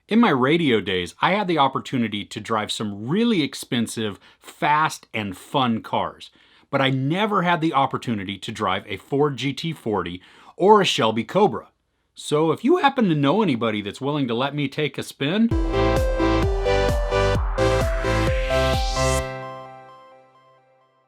In my radio days, I had the opportunity to drive some really expensive, fast, and fun cars. But I never had the opportunity to drive a Ford GT40 or a Shelby Cobra. So if you happen to know anybody that's willing to let me take a spin,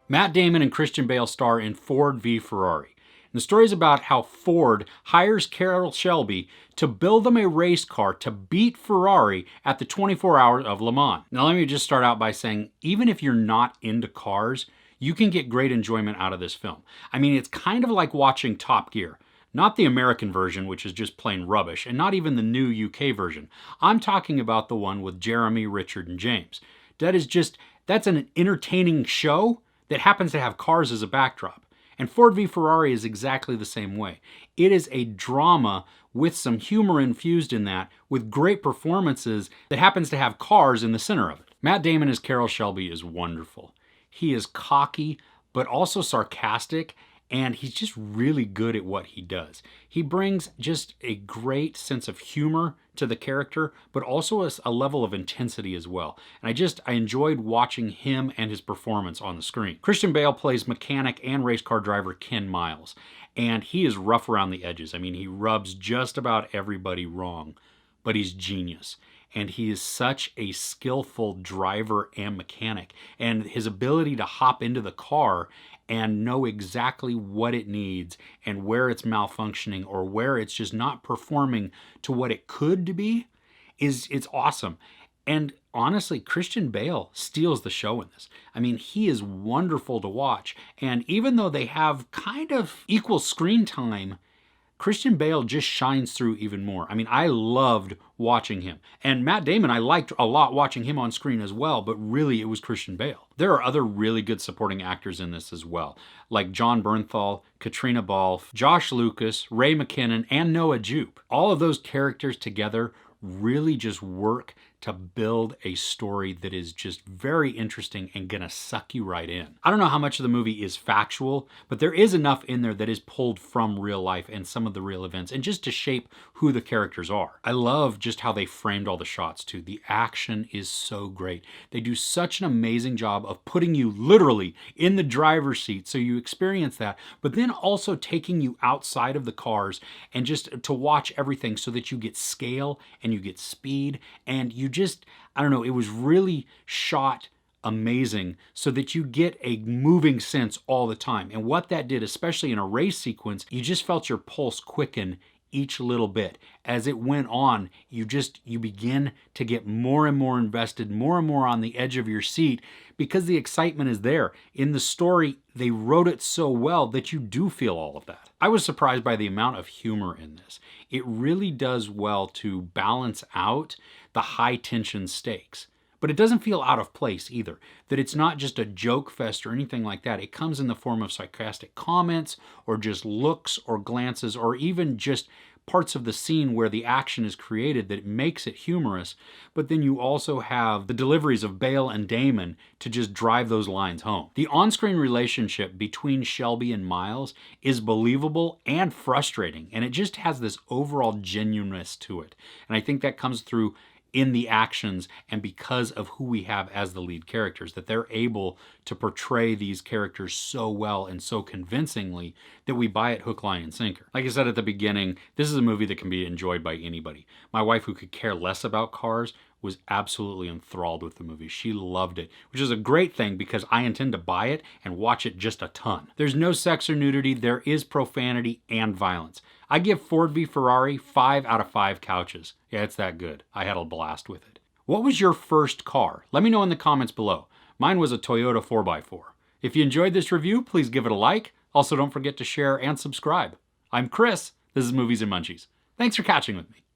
Matt Damon and Christian Bale star in Ford v Ferrari. And the story is about how Ford hires Carroll Shelby to build them a race car to beat Ferrari at the 24 Hours of Le Mans. Now let me just start out by saying, even if you're not into cars, you can get great enjoyment out of this film. I mean, it's kind of like watching Top Gear. Not the American version, which is just plain rubbish, and not even the new UK version. I'm talking about the one with Jeremy, Richard, and James. That's an entertaining show that happens to have cars as a backdrop. And Ford v Ferrari is exactly the same way. It is a drama with some humor infused in that, with great performances that happens to have cars in the center of it. Matt Damon as Carroll Shelby is wonderful. He is cocky, but also sarcastic, and he's just really good at what he does. He brings just a great sense of humor to the character, but also a level of intensity as well. And I enjoyed watching him and his performance on the screen. Christian Bale plays mechanic and race car driver Ken Miles, and he is rough around the edges. I mean, he rubs just about everybody wrong, but he's genius. And he is such a skillful driver and mechanic. And his ability to hop into the car and know exactly what it needs and where it's malfunctioning or where it's just not performing to what it could be it's awesome. And honestly, Christian Bale steals the show in this. I mean, he is wonderful to watch. And even though they have kind of equal screen time, Christian Bale just shines through even more. I mean, I loved watching him. And Matt Damon, I liked a lot watching him on screen as well, but really it was Christian Bale. There are other really good supporting actors in this as well, like John Bernthal, Katrina Balfe, Josh Lucas, Ray McKinnon, and Noah Jupe. All of those characters together really just work to build a story that is just very interesting and gonna suck you right in. I don't know how much of the movie is factual, but there is enough in there that is pulled from real life and some of the real events, and just to shape who the characters are. I love just how they framed all the shots too. The action is so great. They do such an amazing job of putting you literally in the driver's seat so you experience that, but then also taking you outside of the cars and just to watch everything so that you get scale and you get speed and I don't know, it was really shot amazing so that you get a moving sense all the time. And what that did, especially in a race sequence, you just felt your pulse quicken each little bit. As it went on, you begin to get more and more invested, more and more on the edge of your seat because the excitement is there. In the story, they wrote it so well that you do feel all of that. I was surprised by the amount of humor in this. It really does well to balance out the high tension stakes. But it doesn't feel out of place either. That it's not just a joke fest or anything like that. It comes in the form of sarcastic comments or just looks or glances or even just parts of the scene where the action is created that makes it humorous. But then you also have the deliveries of Bale and Damon to just drive those lines home. The on-screen relationship between Shelby and Miles is believable and frustrating. And it just has this overall genuineness to it. And I think that comes through in the actions and because of who we have as the lead characters, that they're able to portray these characters so well and so convincingly that we buy it hook, line, and sinker. Like I said at the beginning, this is a movie that can be enjoyed by anybody. My wife, who could care less about cars, was absolutely enthralled with the movie. She loved it, which is a great thing because I intend to buy it and watch it just a ton. There's no sex or nudity, there is profanity and violence. I give Ford v Ferrari 5 out of 5 couches. Yeah, it's that good. I had a blast with it. What was your first car? Let me know in the comments below. Mine was a Toyota 4x4. If you enjoyed this review, please give it a like. Also, don't forget to share and subscribe. I'm Chris. This is Movies and Munchies. Thanks for catching with me.